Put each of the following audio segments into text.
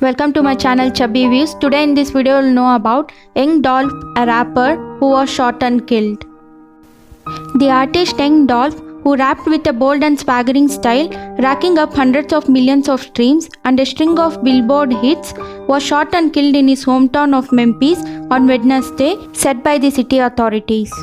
Welcome to my channel Chubby Views. Today in this video you'll know about Young Dolph, a rapper who was shot and killed. The artist Young Dolph, who rapped with a bold and swaggering style, racking up hundreds of millions of streams and a string of Billboard hits, was shot and killed in his hometown of Memphis on Wednesday, said by the city authorities.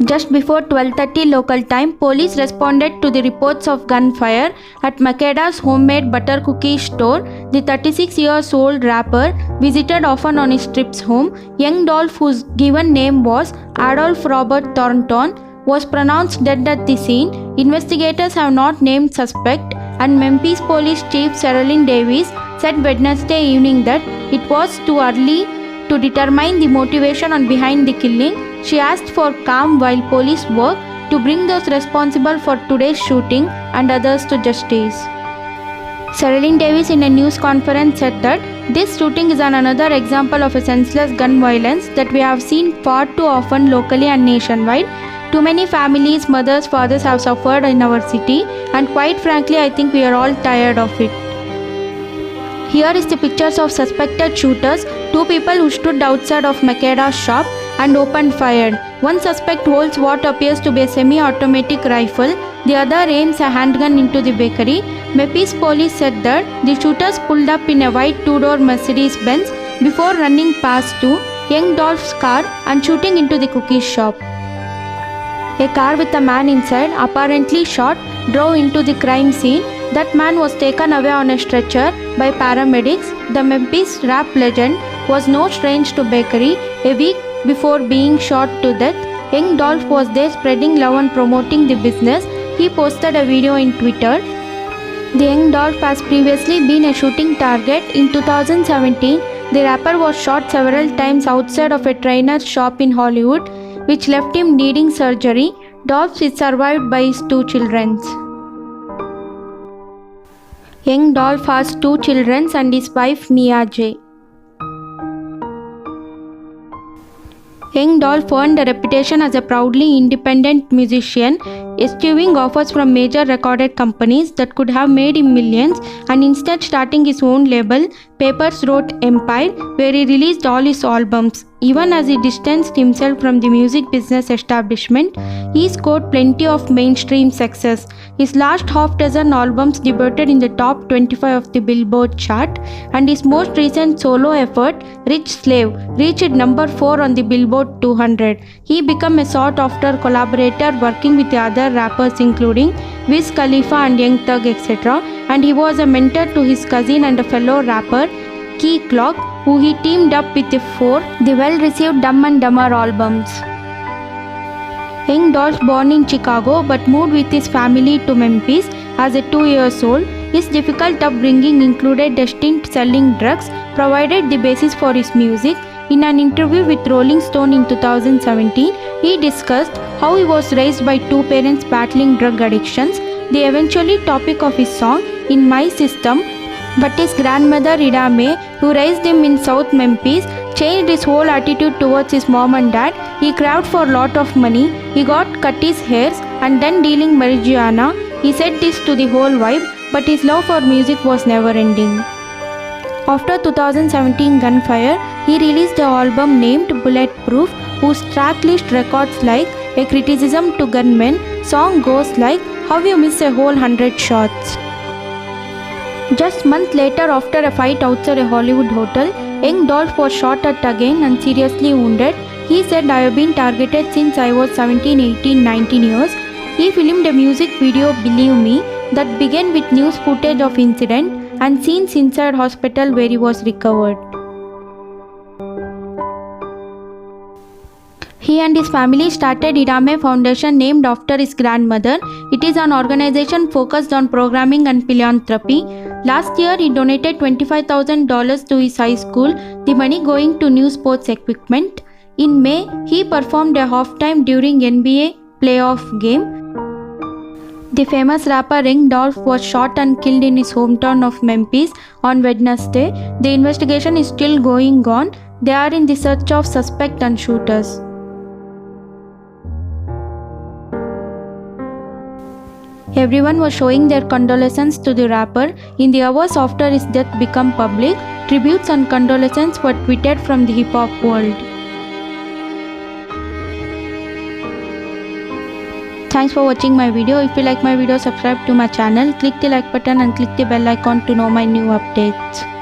Just before 12:30 local time, police responded to the reports of gunfire at Makeda's homemade butter cookie store. The 36-year-old rapper visited often on his trips home. Young Dolph, whose given name was Adolph Robert Thornton, was pronounced dead at the scene. Investigators have not named suspect, and Memphis Police Chief Sherilyn Davis said Wednesday evening that it was too early to determine the motivation behind the killing. She asked for calm while police work to bring those responsible for today's shooting and others to justice. Sherilyn Davis in a news conference said that this shooting is another example of a senseless gun violence that we have seen far too often locally and nationwide. Too many families, mothers, fathers have suffered in our city, and quite frankly I think we are all tired of it. Here is the pictures of suspected shooters, two people who stood outside of Makeda's shop and opened fire. One suspect holds what appears to be a semi-automatic rifle, the other aims a handgun into the bakery. Memphis police said that the shooters pulled up in a white two-door Mercedes-Benz before running past to Young Dolph's car and shooting into the cookie shop. A car with a man inside, apparently shot, drove into the crime scene. That man was taken away on a stretcher by paramedics. The Memphis rap legend was no stranger to bakery. A week before being shot to death, Young Dolph was there spreading love and promoting the business. He posted a video in Twitter. The Young Dolph has previously been a shooting target. In 2017, the rapper was shot several times outside of a trainer's shop in Hollywood, which left him needing surgery. Dolph is survived by his two children. Young Dolph has two children and his wife Mia J. Young Dolph earned a reputation as a proudly independent musician, eschewing offers from major recorded companies that could have made him millions, and instead starting his own label, Papers Wrote Empire, where he released all his albums. Even as he distanced himself from the music business establishment, he scored plenty of mainstream success. His last half-dozen albums debuted in the top 25 of the Billboard chart, and his most recent solo effort, Rich Slave, reached number 4 on the Billboard 200. He became a sought-after collaborator, working with the other rappers including Wiz Khalifa and Young Thug, etc., and he was a mentor to his cousin and a fellow rapper, Key Glock, who he teamed up with for the well-received Dumb and Dumber albums. Young Dolph, born in Chicago but moved with his family to Memphis as a 2-year-old. His difficult upbringing included a stint selling drugs, provided the basis for his music. In an interview with Rolling Stone in 2017, he discussed how he was raised by two parents battling drug addictions, the eventually topic of his song In My System. But his grandmother Ida Mae, who raised him in South Memphis, changed his whole attitude towards his mom and dad. He craved for a lot of money. He got cut his hairs and then dealing marijuana. He said this to the whole vibe, but his love for music was never ending. After 2017 Gunfire, he released an album named Bulletproof, whose tracklist records like A Criticism to Gunmen. Song goes like, How You Miss a Whole 100 Shots. Just months later, after a fight outside a Hollywood hotel, Young Dolph was shot at again and seriously wounded. He said, I have been targeted since I was 17, 18, 19 years. He filmed a music video, Believe Me, that began with news footage of incident and scenes inside hospital where he was recovered. He and his family started Ida Mae Foundation, named after his grandmother. It is an organization focused on programming and philanthropy. Last year, he donated $25,000 to his high school, the money going to new sports equipment. In May, he performed a halftime during NBA playoff game. The famous rapper Young Dolph was shot and killed in his hometown of Memphis on Wednesday. The investigation is still going on. They are in the search of suspects and shooters. Everyone was showing their condolences to the rapper. In the hours after his death became public, tributes and condolences were tweeted from the hip hop world. Thanks for watching my video. If you like my video, subscribe to my channel, click the like button and click the bell icon to know my new updates.